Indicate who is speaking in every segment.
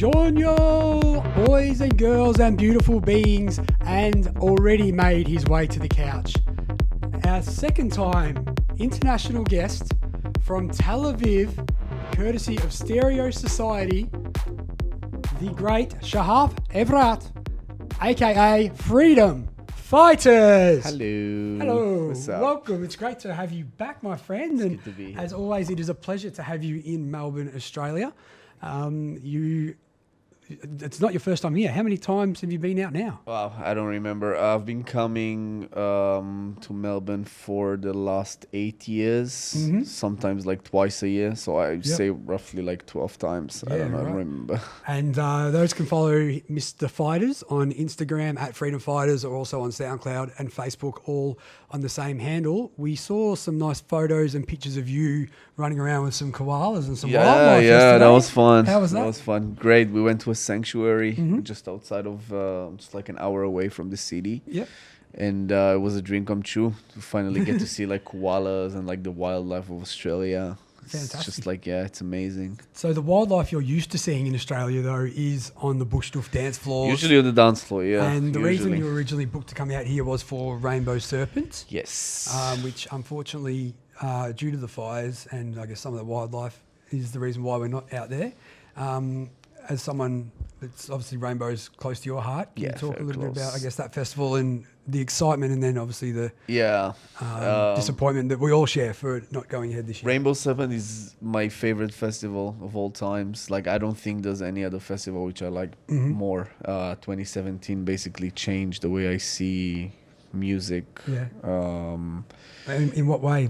Speaker 1: Buongiorno, boys and girls and beautiful beings, and already made his way to the couch. Our second time international guest from Tel Aviv, courtesy of Stereo Society, the great Shahaf Efrat, aka Freedom Fighters.
Speaker 2: Hello.
Speaker 1: Hello.
Speaker 2: What's up?
Speaker 1: Welcome. It's great to have you back, my friend.
Speaker 2: It's
Speaker 1: and
Speaker 2: good to be here.
Speaker 1: as always, it is a pleasure to have you in Melbourne, Australia. It's not your first time here. How many times have you been out now?
Speaker 2: Wow, I don't remember. I've been coming to Melbourne for the last 8 years, sometimes like twice a year. So I say roughly like 12 times. I don't know, I don't remember.
Speaker 1: And those can follow Mr. Fighters on Instagram at Freedom Fighters, or also on SoundCloud and Facebook, all on the same handle. We saw some nice photos and pictures of you running around with some koalas and some wildlife yesterday.
Speaker 2: That was fun.
Speaker 1: How was that?
Speaker 2: That was fun. Great. We went to a sanctuary just outside of, just like an hour away from the city.
Speaker 1: Yep.
Speaker 2: And it was a dream come true to finally get to see like koalas and like the wildlife of Australia.
Speaker 1: Fantastic.
Speaker 2: It's just like, it's amazing.
Speaker 1: So the wildlife you're used to seeing in Australia, though, is on the bush doof dance floors.
Speaker 2: Usually on the dance floor, yeah.
Speaker 1: And the reason you were originally booked to come out here was for Rainbow Serpent.
Speaker 2: Yes.
Speaker 1: Which unfortunately, due to the fires and I guess some of the wildlife, is the reason why we're not out there. As someone that's obviously Rainbow's close to your heart, can you talk a little bit about, I guess, that festival and the excitement, and then obviously the disappointment that we all share for it not going ahead this year?
Speaker 2: Rainbow Serpent is my favorite festival of all times. Like, I don't think there's any other festival which I like more. 2017 basically changed the way I see music.
Speaker 1: Yeah. In what way?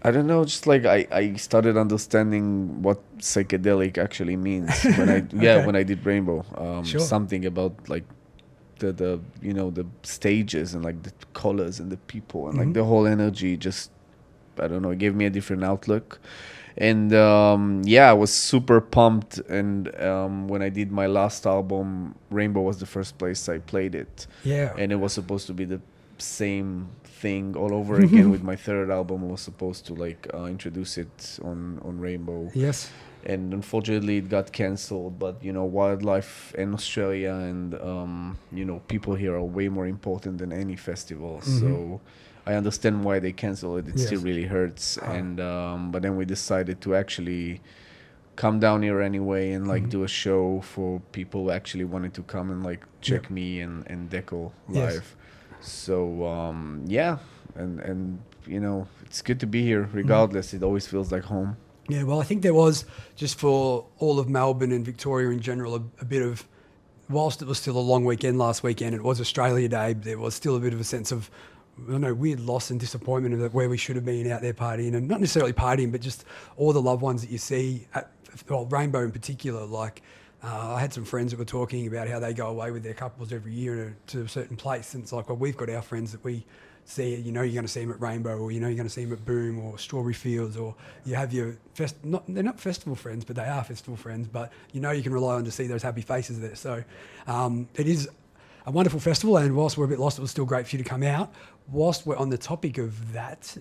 Speaker 2: I don't know, just like I started understanding what psychedelic actually means when when I did Rainbow. Something about like the stages and like the colors and the people and like the whole energy, just I don't know, it gave me a different outlook. And I was super pumped, and when I did my last album, Rainbow was the first place I played it.
Speaker 1: Yeah.
Speaker 2: And it was supposed to be the same thing all over again with my third album. I was supposed to like introduce it on Rainbow.
Speaker 1: Yes.
Speaker 2: And unfortunately it got cancelled, but wildlife in Australia and people here are way more important than any festival. So I understand why they canceled it. It still really hurts. And but then we decided to actually come down here anyway and like do a show for people who actually wanted to come and like check me and Deco live. So and it's good to be here regardless. It always feels like home.
Speaker 1: Yeah, well, I think there was, just for all of Melbourne and Victoria in general, a bit of, whilst it was still a long weekend last weekend, it was Australia Day, there was still a bit of a sense of, I don't know, weird loss and disappointment of where we should have been out there partying, and not necessarily partying, but just all the loved ones that you see at Rainbow in particular. Like, I had some friends that were talking about how they go away with their couples every year to a certain place, and it's like, well, we've got our friends that we see, you're going to see them at Rainbow, or you're going to see them at Boom or Strawberry Fields, or you have your they're not festival friends, but they are festival friends, but you can rely on to see those happy faces there. So it is a wonderful festival, and whilst we're a bit lost, it was still great for you to come out. Whilst we're on the topic of that,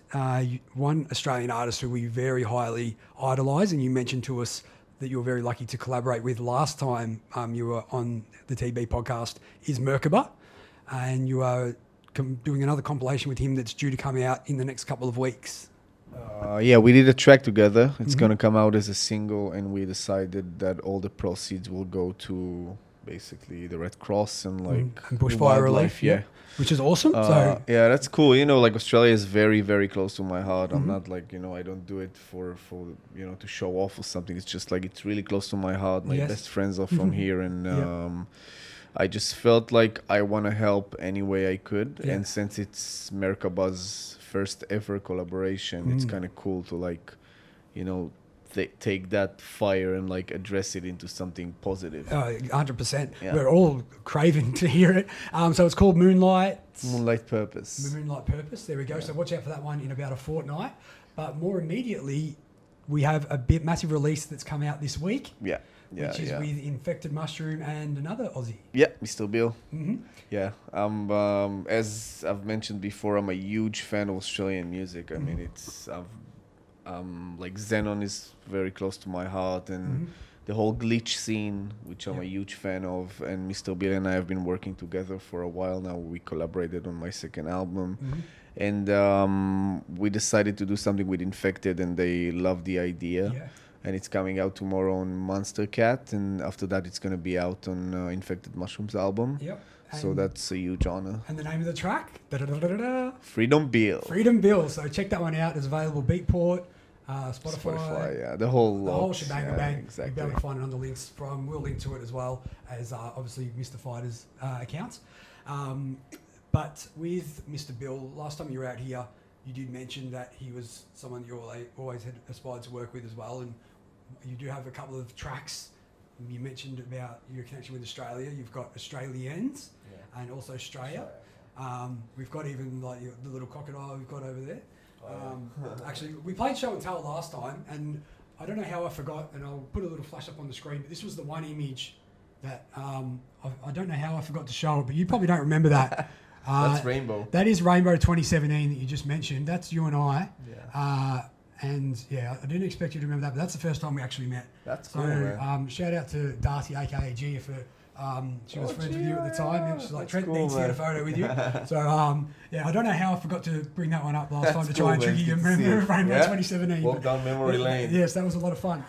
Speaker 1: one Australian artist who we very highly idolise, and you mentioned to us that you were very lucky to collaborate with last time you were on the TB podcast, is Merkaba, and you are doing another compilation with him that's due to come out in the next couple of weeks.
Speaker 2: We did a track together. It's going to come out as a single, and we decided that all the proceeds will go to basically the Red Cross and like
Speaker 1: and bushfire relief, which is awesome.
Speaker 2: That's cool. Like Australia is very, very close to my heart. I'm not like, I don't do it for to show off or something. It's just like, it's really close to my heart. My best friends are from here, and I just felt like I want to help any way I could. And since it's Merkaba's first ever collaboration, it's kind of cool to like, take that fire and like address it into something positive.
Speaker 1: 100%. Yeah. We're all craving to hear it. So it's called Moonlight
Speaker 2: Purpose.
Speaker 1: Moonlight Purpose. There we go. Yeah. So watch out for that one in about a fortnight. But more immediately, we have a massive release that's come out this week. Which is with Infected Mushroom and another Aussie. Yeah,
Speaker 2: Mr. Bill. Yeah, as I've mentioned before, I'm a huge fan of Australian music. I mean, like Xenon is very close to my heart, and the whole glitch scene, which I'm a huge fan of, and Mr. Bill and I have been working together for a while now. We collaborated on my second album, and we decided to do something with Infected, and they loved the idea.
Speaker 1: Yeah.
Speaker 2: And it's coming out tomorrow on Monster Cat, and after that it's going to be out on Infected Mushrooms album.
Speaker 1: Yep.
Speaker 2: So
Speaker 1: And-
Speaker 2: that's a huge honor.
Speaker 1: And the name of the track? Da-da-da-da-da.
Speaker 2: Freedom Bill.
Speaker 1: Freedom Bill. So check that one out. It's available Beatport,
Speaker 2: Spotify, yeah, the whole
Speaker 1: the whole
Speaker 2: lot.
Speaker 1: shebang
Speaker 2: Yeah,
Speaker 1: bang.
Speaker 2: exactly.
Speaker 1: You'll be able to find it on the links from. We'll link to it as well as obviously Mr. Fighter's accounts. But with Mr. Bill, last time you were out here, you did mention that he was someone you always had aspired to work with as well, and you do have a couple of tracks. You mentioned about your connection with Australia. You've got Australians and also Australia. We've got even like the little crocodile we've got over there. Actually, we played Show and Tell last time, and I don't know how I forgot, and I'll put a little flash up on the screen, but this was the one image that I don't know how I forgot to show it, but you probably don't remember that.
Speaker 2: That's Rainbow.
Speaker 1: That is Rainbow 2017 that you just mentioned. That's you and I.
Speaker 2: Yeah.
Speaker 1: And yeah, I didn't expect you to remember that, but that's the first time we actually met.
Speaker 2: That's
Speaker 1: So
Speaker 2: cool, man.
Speaker 1: shout out to Darcy, aka Gia, for she was friends with you at the time. And she's like,
Speaker 2: That's
Speaker 1: Trent
Speaker 2: cool,
Speaker 1: needs to get a
Speaker 2: man.
Speaker 1: photo with you. So yeah, I don't know how I forgot to bring that one up last time to
Speaker 2: That's
Speaker 1: try and
Speaker 2: cool,
Speaker 1: trigger
Speaker 2: man.
Speaker 1: you.
Speaker 2: Good to
Speaker 1: Remember
Speaker 2: see it.
Speaker 1: Rainbow
Speaker 2: Yeah?
Speaker 1: 2017.
Speaker 2: Walk down memory lane.
Speaker 1: Yes, that was a lot of fun.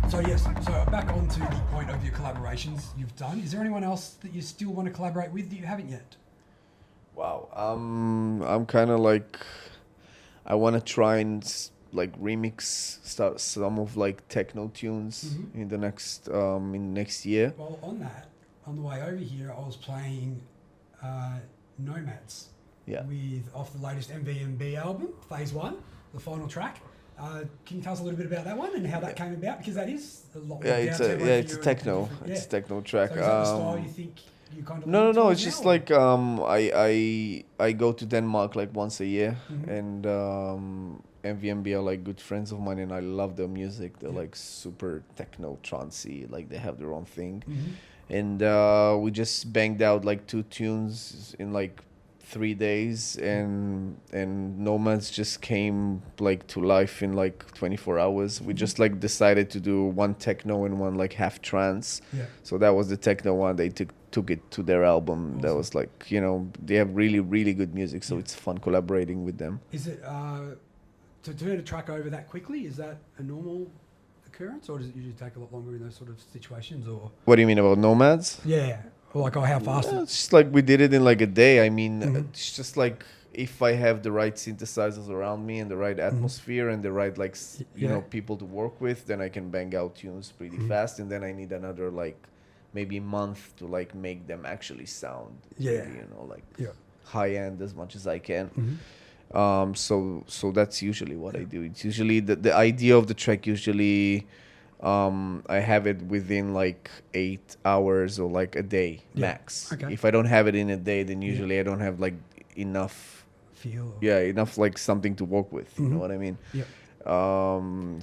Speaker 1: So yes, so back on to the point of your collaborations you've done. Is there anyone else that you still want to collaborate with that you haven't yet?
Speaker 2: Wow. I'm kind of like, I want to try and like start some of like techno tunes in the next next year.
Speaker 1: Well, on that, on the way over here, I was playing Nomads with off the latest MVMB album, Phase 1, the final track. Can you tell us a little bit about that one and how that came about? Because that is a lot.
Speaker 2: Yeah, it's a techno.
Speaker 1: Yeah.
Speaker 2: It's a techno track.
Speaker 1: So is that the style you think you kind of?
Speaker 2: No.
Speaker 1: lean
Speaker 2: It's
Speaker 1: towards
Speaker 2: just
Speaker 1: now, or?
Speaker 2: like I go to Denmark like once a year, and MVMB are like good friends of mine, and I love their music. They're like super techno trancey, like they have their own thing, and we just banged out like 2 tunes in like 3 days, and Nomads just came like to life in like 24 hours. We just like decided to do one techno and one like half trance.
Speaker 1: Yeah.
Speaker 2: So that was the techno one. They took it to their album. That was like, you know, they have really, really good music. So it's fun collaborating with them.
Speaker 1: Is it to turn a track over that quickly? Is that a normal occurrence, or does it usually take a lot longer in those sort of situations? Or
Speaker 2: What do you mean about Nomads?
Speaker 1: yeah, or like how fast?
Speaker 2: Yeah, it's just like we did it in like a day. I mean, it's just like if I have the right synthesizers around me and the right atmosphere and the right like you know people to work with, then I can bang out tunes pretty fast. And then I need another like maybe month to like make them actually sound really, you know, like high end as much as I can. So that's usually what I do. It's usually the idea of the track usually. I have it within like 8 hours or like a day max.
Speaker 1: Okay.
Speaker 2: If I don't have it in a day, then usually I don't have like enough
Speaker 1: Feel.
Speaker 2: enough like something to work with. You know what I mean?
Speaker 1: Yep.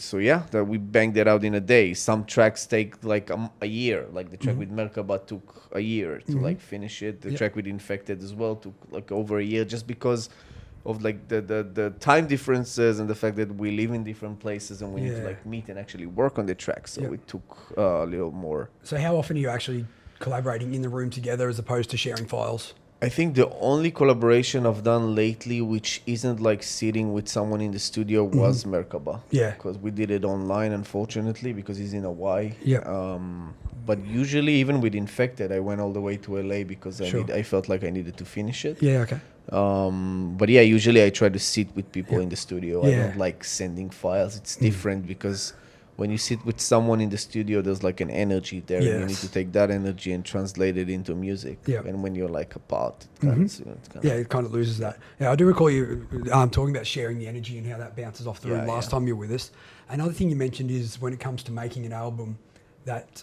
Speaker 2: So yeah, that we banged it out in a day. Some tracks take like a year. Like the track with Merkaba took a year to like finish it. The track with Infected as well took like over a year, just because of like the time differences and the fact that we live in different places and we need to like meet and actually work on the track. So it took a little more.
Speaker 1: So how often are you actually collaborating in the room together as opposed to sharing files?
Speaker 2: I think the only collaboration I've done lately, which isn't like sitting with someone in the studio, was Merkaba.
Speaker 1: Yeah.
Speaker 2: Because we did it online, unfortunately, because he's in Hawaii.
Speaker 1: Yeah.
Speaker 2: But usually, even with Infected, I went all the way to LA because I felt like I needed to finish it.
Speaker 1: Yeah. Okay.
Speaker 2: But yeah, usually I try to sit with people in the studio. I
Speaker 1: Yeah.
Speaker 2: don't like sending files. It's different because when you sit with someone in the studio, there's like an energy there, and you need to take that energy and translate it into music.
Speaker 1: Yeah.
Speaker 2: And when you're like apart, it kind of,
Speaker 1: Yeah, it kind of loses that. Yeah, I do recall you talking about sharing the energy and how that bounces off the room last time you were with us. Another thing you mentioned is when it comes to making an album, that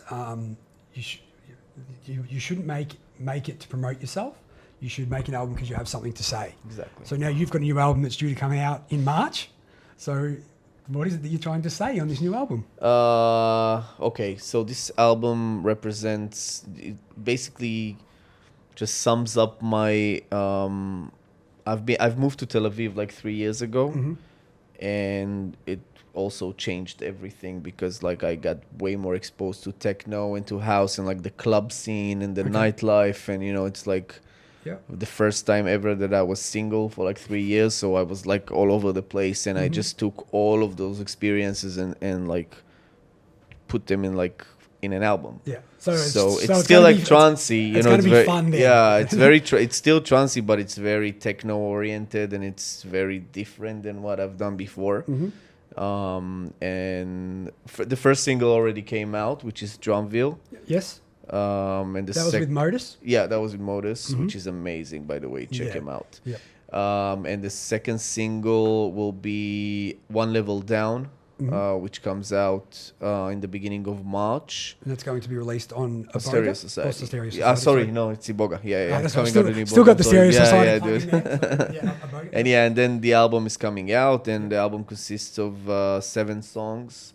Speaker 1: you shouldn't make it to promote yourself. you should make an album because you have something to say.
Speaker 2: Exactly.
Speaker 1: So now you've got a new album that's due to come out in March. So what is it that you're trying to say on this new album?
Speaker 2: Okay, so this album represents, it basically just sums up my I've moved to Tel Aviv like 3 years ago, and it also changed everything because like I got way more exposed to techno and to house and like the club scene and the nightlife, and you know, it's like the first time ever that I was single for like 3 years, so I was like all over the place, and I just took all of those experiences and like put them in like in an album.
Speaker 1: So
Speaker 2: it's still like trancey, you know.
Speaker 1: It's very fun.
Speaker 2: Yeah, it's very it's still trancey, but it's very techno oriented, and it's very different than what I've done before. And the first single already came out, which is Drumville.
Speaker 1: Yes.
Speaker 2: And
Speaker 1: that was with Modus?
Speaker 2: Yeah, that was with Modus, which is amazing, by the way. Check him out. And the second single will be One Level Down, which comes out in the beginning of March.
Speaker 1: And that's going to be released on
Speaker 2: Stereo Society.
Speaker 1: Stereo Society.
Speaker 2: Sorry, no, it's Iboga. Yeah. It's coming out in Iboga.
Speaker 1: Still got the Stereo Society.
Speaker 2: Yeah, dude. And then the album is coming out, and the album consists of 7 songs.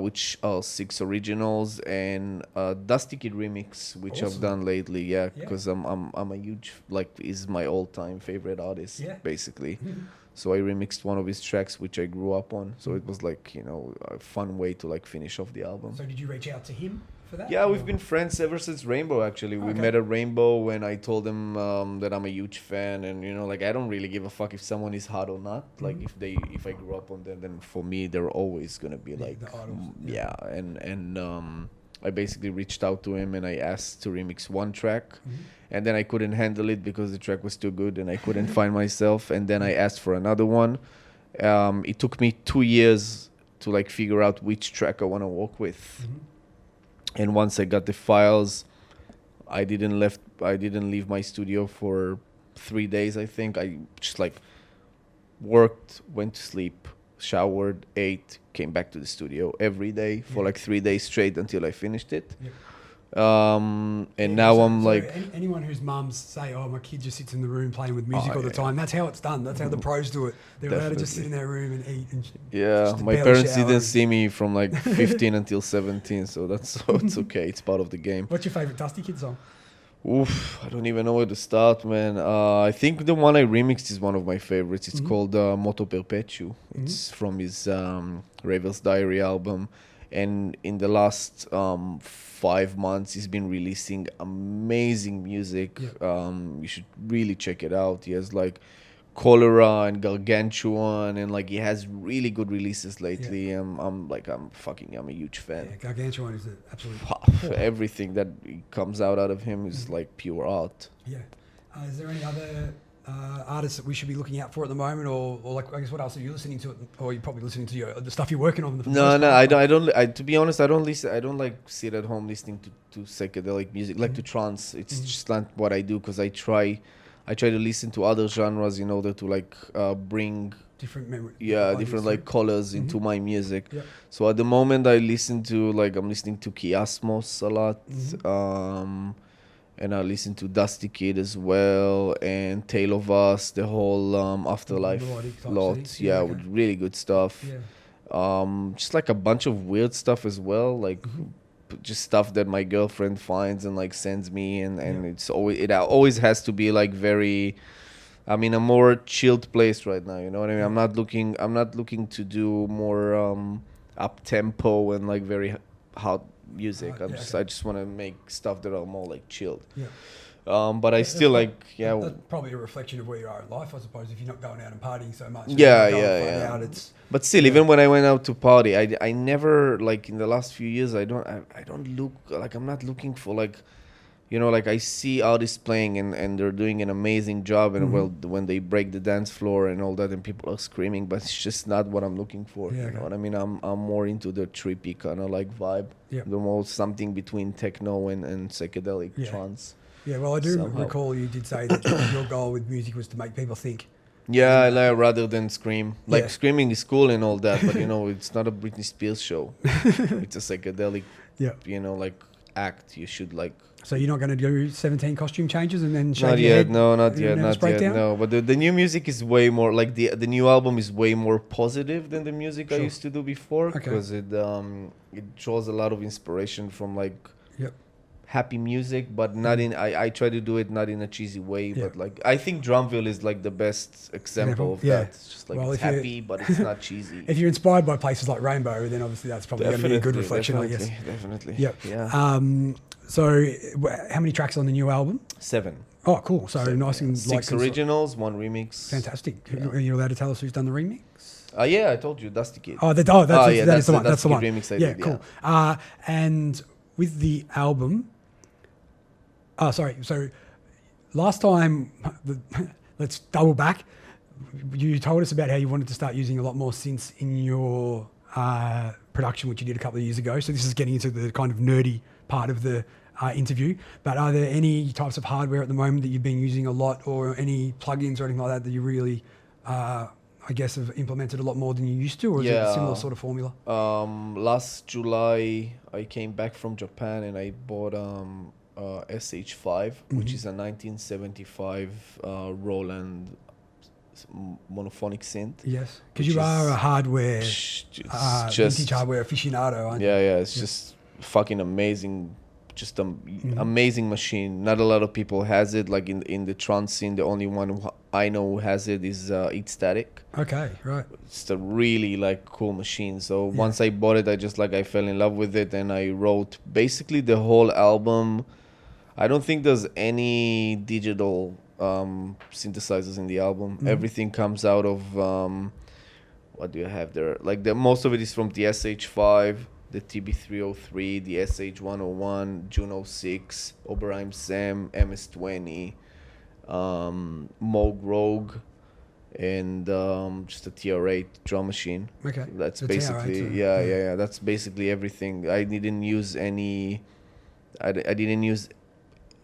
Speaker 2: Which are 6 originals and Dusty Kid remix, which I've done lately. Because I'm a huge, like, is my all-time favorite artist, basically. So I remixed one of his tracks, which I grew up on. So it was like, you know, a fun way to like finish off the album.
Speaker 1: So did you reach out to him for that?
Speaker 2: Yeah, we've been friends ever since Rainbow, actually. We met at Rainbow when I told him that I'm a huge fan, and you know, like, I don't really give a fuck if someone is hot or not. Like if I grew up on them, then for me they're always gonna be like and I basically reached out to him and I asked to remix one track, and then I couldn't handle it because the track was too good and I couldn't find myself, and then I asked for another one. It took me 2 years to like figure out which track I want to work with. And once I got the files, I didn't leave my studio for 3 days, I think. I just like worked, went to sleep, showered, ate, came back to the studio every day for like 3 days straight until I finished it. And now I'm like...
Speaker 1: Anyone whose mums say, oh, my kid just sits in the room playing with music all the time, that's how it's done. That's how the pros do it. They're allowed to just sit in their room and eat. And
Speaker 2: my parents didn't see me from like 15 until 17, so it's okay. It's part of the game.
Speaker 1: What's your favorite Dusty Kid song?
Speaker 2: Oof, I don't even know where to start, man. I think the one I remixed is one of my favorites. It's called Moto Perpetuo. It's from his Ravel's Diary album. And in the last 5 months, he's been releasing amazing music. You should really check it out. He has like Cholera and Gargantuan, and like he has really good releases lately. I'm a huge fan.
Speaker 1: Gargantuan is an absolute...
Speaker 2: Everything that comes out of him is like pure art.
Speaker 1: Is there any other artists that we should be looking out for at the moment, or like, I guess, what else are you listening to? Or you're probably listening to the stuff you're working on.
Speaker 2: I don't. To be honest, I don't listen. I don't like sit at home listening to psychedelic music, like to trance. It's just not what I do, because I try to listen to other genres in order to like bring
Speaker 1: different memories.
Speaker 2: Different like colors into my music. So at the moment, I'm listening to Kiasmos a lot. And I listen to Dusty Kid as well, and Tale of Us, the whole Afterlife lot. With really good stuff. Just like a bunch of weird stuff as well, like just stuff that my girlfriend finds and like sends me, and it always has to be like very... I'm in a more chilled place right now, you know what I mean? I'm not looking to do more up tempo and like very hot music. I just want to make stuff that are more like chilled. But I still like
Speaker 1: That's probably a reflection of where you are in life, I suppose. If you're not going out and partying so much.
Speaker 2: But still, even when I went out to party, I never, like, in the last few years, I don't look like, I'm not looking for like, you know, like I see artists playing and they're doing an amazing job, and when they break the dance floor and all that and people are screaming, but it's just not what I'm looking for. You know what I mean? I'm more into the trippy kind of like vibe. The more something between techno and psychedelic trance.
Speaker 1: Well, I do recall you did say that your goal with music was to make people think.
Speaker 2: Rather than scream. Like screaming is cool and all that, but you know, it's not a Britney Spears show. It's a psychedelic, you know, like act. You should like.
Speaker 1: So you're not going to do 17 costume changes and then shave
Speaker 2: Not
Speaker 1: your
Speaker 2: yet,
Speaker 1: head
Speaker 2: no, not
Speaker 1: and
Speaker 2: yet,
Speaker 1: then
Speaker 2: not
Speaker 1: spray
Speaker 2: yet,
Speaker 1: down?
Speaker 2: no. But the new music is way more like the new album is way more positive than the music I
Speaker 1: Sure.
Speaker 2: used to do before
Speaker 1: Okay.
Speaker 2: because it draws a lot of inspiration from like
Speaker 1: Yep.
Speaker 2: happy music, but not in. I try to do it not in a cheesy way,
Speaker 1: Yeah.
Speaker 2: but like I think Drumville is like the best example of
Speaker 1: Yeah.
Speaker 2: that. It's just like
Speaker 1: Well,
Speaker 2: it's
Speaker 1: if you-
Speaker 2: happy, but it's not cheesy.
Speaker 1: If you're inspired by places like Rainbow, then obviously that's probably going to be a good reflection, I guess.
Speaker 2: Definitely.
Speaker 1: Yep.
Speaker 2: Yeah.
Speaker 1: So how many tracks on the new album?
Speaker 2: 7.
Speaker 1: Oh, cool. So
Speaker 2: Seven,
Speaker 1: nice and
Speaker 2: 6 originals, 1 remix.
Speaker 1: Fantastic.
Speaker 2: Yeah.
Speaker 1: Are you allowed to tell us who's done the remix?
Speaker 2: Yeah, I told you, Dusty Kid.
Speaker 1: That is
Speaker 2: yeah,
Speaker 1: the one. That's the one.
Speaker 2: remix I
Speaker 1: Yeah,
Speaker 2: did,
Speaker 1: cool. And with the album, sorry. So last time, let's double back. You told us about how you wanted to start using a lot more synths in your production, which you did a couple of years ago. So this is getting into the kind of nerdy part of the interview. But are there any types of hardware at the moment that you've been using a lot, or any plugins or anything like that you really, I guess, have implemented a lot more than you used to, or is it a similar sort of formula?
Speaker 2: Last July, I came back from Japan and I bought SH5, which is a 1975 Roland monophonic synth.
Speaker 1: Yes, because you are a hardware,
Speaker 2: Just
Speaker 1: vintage hardware aficionado, aren't you?
Speaker 2: yeah, it's just fucking amazing. Just amazing machine. Not a lot of people has it. Like in the trance scene, the only one who I know who has it is Eat Static.
Speaker 1: Okay, right.
Speaker 2: It's a really like cool machine. So once I bought it, I fell in love with it, and I wrote basically the whole album. I don't think there's any digital synthesizers in the album. Everything comes out of what do you have there? Like most of it is from the SH5, the TB303, the SH101, Juno 6, Oberheim Sam, MS20, Moog Rogue, and just a TR8 drum machine.
Speaker 1: Okay.
Speaker 2: That's
Speaker 1: The
Speaker 2: basically
Speaker 1: TR8,
Speaker 2: yeah. That's basically everything. I didn't use any. I didn't use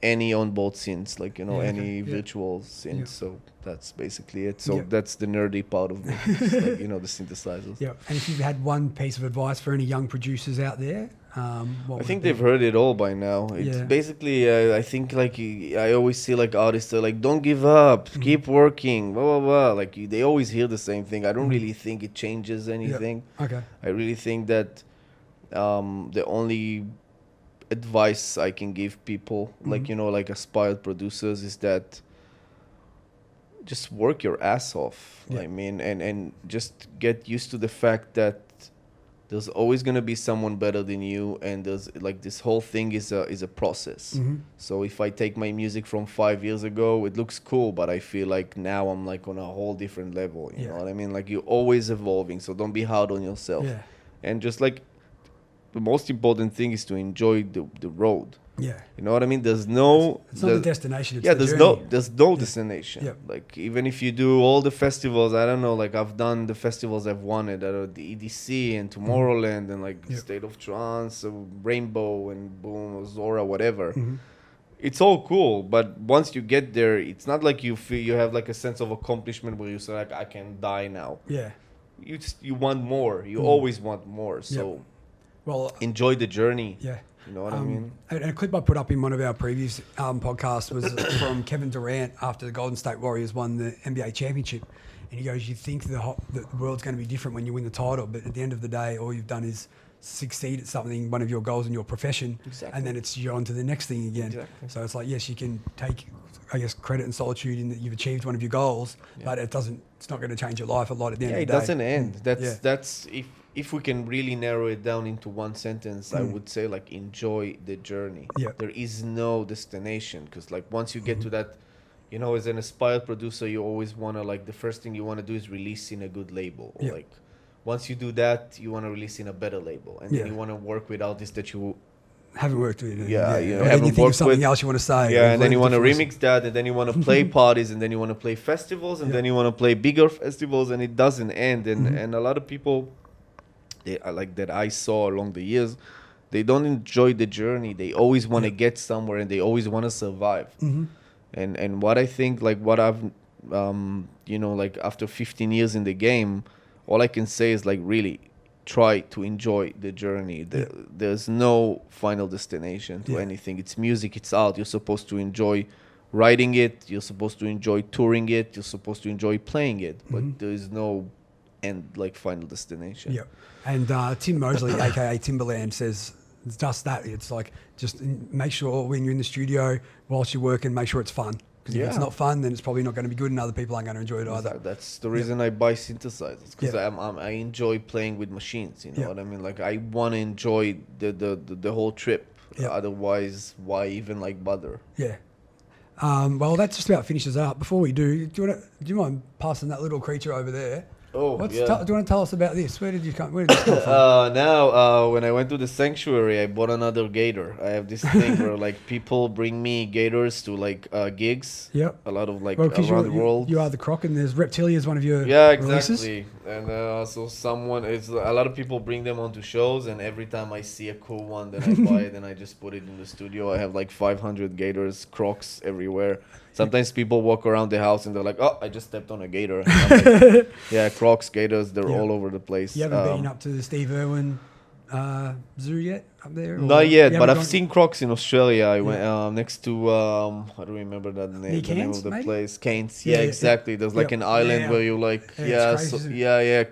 Speaker 2: any on-board synths, like any virtual synths.
Speaker 1: Yeah.
Speaker 2: So that's basically it. So
Speaker 1: Yeah.
Speaker 2: that's the nerdy part of me. It's like, the synthesizers.
Speaker 1: Yeah, and if you had one piece of advice for any young producers out there, what
Speaker 2: I think they've heard it all by now. It's basically, I think like I always see like artists are like, don't give up, keep working, blah, blah, blah. Like they always hear the same thing. I don't really think it changes anything.
Speaker 1: Okay.
Speaker 2: I really think that the only advice I can give people, like, like aspired producers, is that just work your ass off.
Speaker 1: Yeah.
Speaker 2: I mean, and just get used to the fact that there's always going to be someone better than you, and there's like this whole thing is a process. So if I take my music from 5 years ago, it looks cool, but I feel like now I'm like on a whole different level. You know what I mean? Like you're always evolving, so don't be hard on yourself.
Speaker 1: Yeah.
Speaker 2: And just like the most important thing is to enjoy the road.
Speaker 1: Yeah.
Speaker 2: You know what I mean? It's not
Speaker 1: the destination. It's
Speaker 2: there's
Speaker 1: the
Speaker 2: no
Speaker 1: journey.
Speaker 2: destination.
Speaker 1: Yeah.
Speaker 2: Like even if you do all the festivals, I don't know. Like I've done the festivals I've wanted, the EDC and Tomorrowland and like State of Trance, Rainbow and Boom, Zora, whatever. It's all cool, but once you get there, it's not like you feel you have like a sense of accomplishment where you say like I can die now.
Speaker 1: Yeah.
Speaker 2: You want more. You always want more. So
Speaker 1: well,
Speaker 2: enjoy the journey.
Speaker 1: Yeah.
Speaker 2: You know what I mean?
Speaker 1: And a clip I put up in one of our previous podcasts was from Kevin Durant after the Golden State Warriors won the NBA championship. And he goes, you think the world's going to be different when you win the title, but at the end of the day, all you've done is succeed at something, one of your goals in your profession, and then you're on to the next thing again.
Speaker 2: Exactly.
Speaker 1: So it's like, yes, you can take, I guess, credit and solitude in that you've achieved one of your goals, but it's not going to change your life a lot at the end of the day.
Speaker 2: It doesn't end. That's if we can really narrow it down into one sentence, I would say like enjoy the journey.
Speaker 1: Yeah.
Speaker 2: There is no destination, because like once you get to that, as an aspired producer, you always want to like the first thing you want to do is release in a good label. Or like once you do that, you want to release in a better label, and then you want to work with artists that you
Speaker 1: haven't worked with.
Speaker 2: You
Speaker 1: or
Speaker 2: haven't
Speaker 1: then you think of
Speaker 2: worked
Speaker 1: something
Speaker 2: with.
Speaker 1: else you want to say.
Speaker 2: Yeah, and then you want to remix that, and then you want to play parties, and then you want to play festivals, and then you want to play bigger festivals, and it doesn't end. And a lot of people, they are like that I saw along the years, they don't enjoy the journey. They always want to get somewhere, and they always want to survive. And what I think, like what I've, like after 15 years in the game, all I can say is like really try to enjoy the journey. There's no final destination to anything. It's music, it's art. You're supposed to enjoy writing it, you're supposed to enjoy touring it, you're supposed to enjoy playing it, but there is no end, like final destination.
Speaker 1: Yeah. And Tim Mosley, aka Timberland, says it's just that. It's like, just make sure when you're in the studio whilst you're working, make sure it's fun. Because if it's not fun, then it's probably not going to be good, and other people aren't going to enjoy it either.
Speaker 2: That's the reason I buy synthesizers, because I enjoy playing with machines. You know what I mean? Like, I want to enjoy the whole trip. Otherwise, why even like bother?
Speaker 1: Yeah. Well, that just about finishes up. Before we do you mind passing that little creature over there?
Speaker 2: Oh,
Speaker 1: do you want to tell us about this? Where did this come from?
Speaker 2: Now, when I went to the sanctuary, I bought another gator. I have this thing where like people bring me gators to like gigs.
Speaker 1: Yep.
Speaker 2: A lot of like around the world.
Speaker 1: You are the Croc, and there's Reptilia is one of your
Speaker 2: exactly.
Speaker 1: releases.
Speaker 2: And so a lot of people bring them onto shows, and every time I see a cool one, then I buy it and I just put it in the studio. I have like 500 gators, Crocs everywhere. Sometimes people walk around the house and they're like, "Oh, I just stepped on a gator." And I'm like, yeah, Crocs, gators, they're all over the place.
Speaker 1: You haven't been up to the Steve Irwin zoo yet up there?
Speaker 2: Not yet, but I've seen Crocs in Australia. I went next to I don't remember the name of the place. Cairns. Yeah, exactly. There's like an island where you like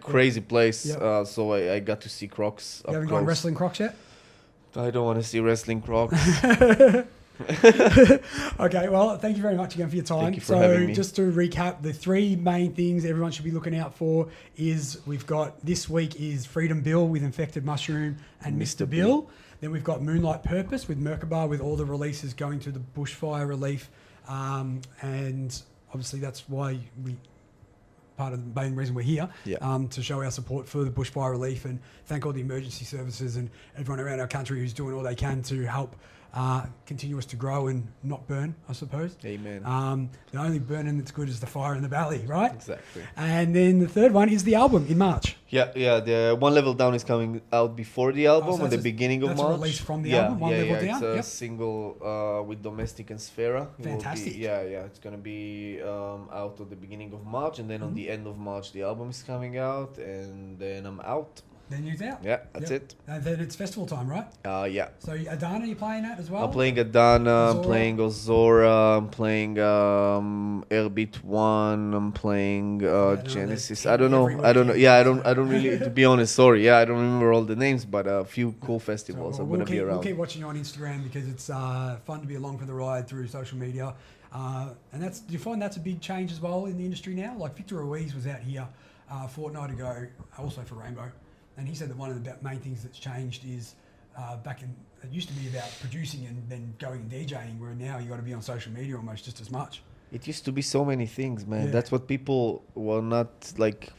Speaker 2: crazy place.
Speaker 1: Yep.
Speaker 2: So I got to see Crocs.
Speaker 1: You haven't gone wrestling Crocs yet?
Speaker 2: I don't want to see wrestling Crocs.
Speaker 1: Okay, well, thank you very much again for your time.
Speaker 2: Thank you for having me.
Speaker 1: Just to recap, the three main things everyone should be looking out for is we've got this week is Freedom Bill with Infected Mushroom and Mr. Bill. Then we've got Moonlight Purpose with Merkaba, with all the releases going to the bushfire relief. And obviously that's why part of the main reason we're here, to show our support for the bushfire relief and thank all the emergency services and everyone around our country who's doing all they can to help continue us to grow and not burn, I suppose.
Speaker 2: Amen.
Speaker 1: The only burning that's good is the fire in the valley, right?
Speaker 2: Exactly.
Speaker 1: And then the third one is the album in March.
Speaker 2: Yeah. The One Level Down is coming out before the album at the beginning of March.
Speaker 1: That's a release from the album, One Level Down?
Speaker 2: It's a single with Domestic and Sfera.
Speaker 1: Fantastic.
Speaker 2: It's going to be out at the beginning of March, and then on the end of March the album is coming out, and then I'm out.
Speaker 1: Then you're out.
Speaker 2: Yeah, that's it.
Speaker 1: And then it's festival time, right?
Speaker 2: Yeah.
Speaker 1: So Adana, you playing that as well?
Speaker 2: I'm playing Adana, I'm playing Ozora, I'm playing Airbeat 1, I'm playing Genesis. I don't know. Yeah, I don't really, to be honest, sorry. Yeah, I don't remember all the names, but a few cool festivals I'm going to be around.
Speaker 1: We'll keep watching you on Instagram because it's fun to be along for the ride through social media. And do you find that's a big change as well in the industry now? Like Victor Ruiz was out here a fortnight ago, also for Rainbow. And he said that one of the main things that's changed is it used to be about producing and then going and DJing, where now you got to be on social media almost just as much.
Speaker 2: It used to be so many things, man. That's what people were not like.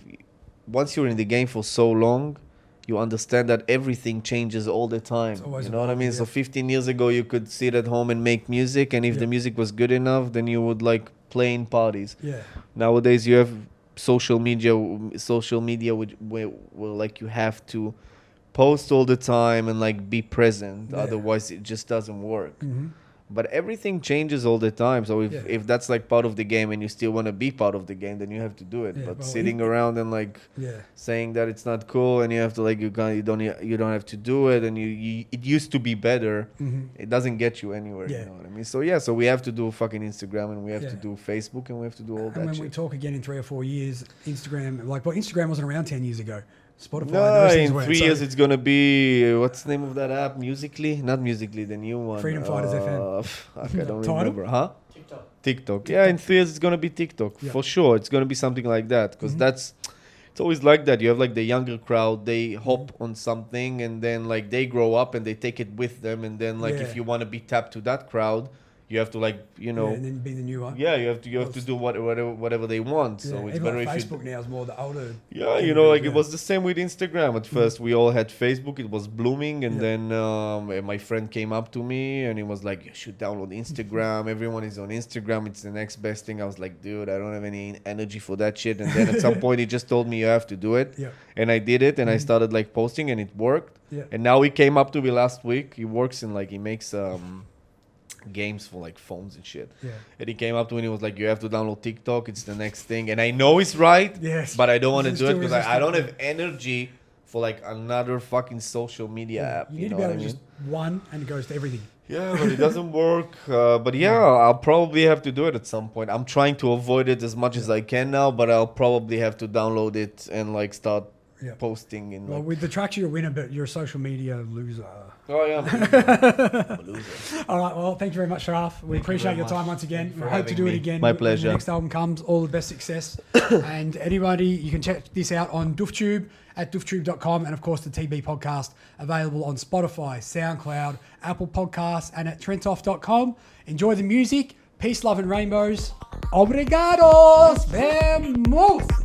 Speaker 2: Once you're in the game for so long, you understand that everything changes all the time. You know what I mean? So 15 years ago, you could sit at home and make music, and if the music was good enough, then you would like play in parties.
Speaker 1: Yeah.
Speaker 2: Nowadays, you have social media where like you have to post all the time and like be present, otherwise it just doesn't work. But everything changes all the time, so if that's like part of the game and you still want to be part of the game, then you have to do it. But sitting around and like saying that it's not cool and you have to like you don't have to do it, and you it used to be better, it doesn't get you anywhere. You know what I mean? So we have to do fucking Instagram, and we have to do Facebook, and we have to do all that.
Speaker 1: And when we talk again in 3 or 4 years, Instagram, Instagram wasn't around 10 years ago. Spotify.
Speaker 2: No, in 3 years it's gonna be what's the name of that app? Musically, not Musically, the new one.
Speaker 1: Freedom Fighters FM.
Speaker 2: I don't remember, huh? TikTok. Yeah, in 3 years it's gonna be TikTok for sure. It's gonna be something like that because it's always like that. You have like the younger crowd, they hop on something and then like they grow up and they take it with them, and then like if you want to be tapped to that crowd, you have to like and
Speaker 1: then be the new one.
Speaker 2: Yeah, you have to do whatever they want. So it's better if
Speaker 1: Facebook now is more the older.
Speaker 2: Yeah, it was the same with Instagram. At first, we all had Facebook. It was blooming, and then my friend came up to me and he was like, "You should download Instagram. Everyone is on Instagram. It's the next best thing." I was like, "Dude, I don't have any energy for that shit." And then at some point, he just told me, "You have to do it."
Speaker 1: Yeah.
Speaker 2: And I did it, and I started like posting, and it worked.
Speaker 1: Yeah.
Speaker 2: And now he came up to me last week. He works in he makes games for like phones and shit.
Speaker 1: Yeah.
Speaker 2: And he came up to me and he was like, "You have to download TikTok. It's the next thing." And I know he's right, but I don't want to do it because I don't have energy for like another fucking social media app.
Speaker 1: You need to
Speaker 2: know
Speaker 1: be
Speaker 2: what
Speaker 1: able
Speaker 2: I
Speaker 1: to
Speaker 2: mean?
Speaker 1: just one and it goes to everything.
Speaker 2: Yeah, but it doesn't work. But yeah, I'll probably have to do it at some point. I'm trying to avoid it as much as I can now, but I'll probably have to download it and like start posting in.
Speaker 1: Well,
Speaker 2: Like,
Speaker 1: with the tracks you're a winner, but you're a social media loser.
Speaker 2: oh yeah, I'm a loser.
Speaker 1: All right, well, thank you very much, Shahaf. We appreciate your time once again. We hope to do it again.
Speaker 2: My
Speaker 1: when
Speaker 2: pleasure.
Speaker 1: the next album comes. All the best success. And anybody, you can check this out on Dooftube at dooftube.com, and of course the TB podcast available on Spotify, SoundCloud, Apple Podcasts, and at trentoff.com. Enjoy the music. Peace, love, and rainbows. Obrigados. Vemos.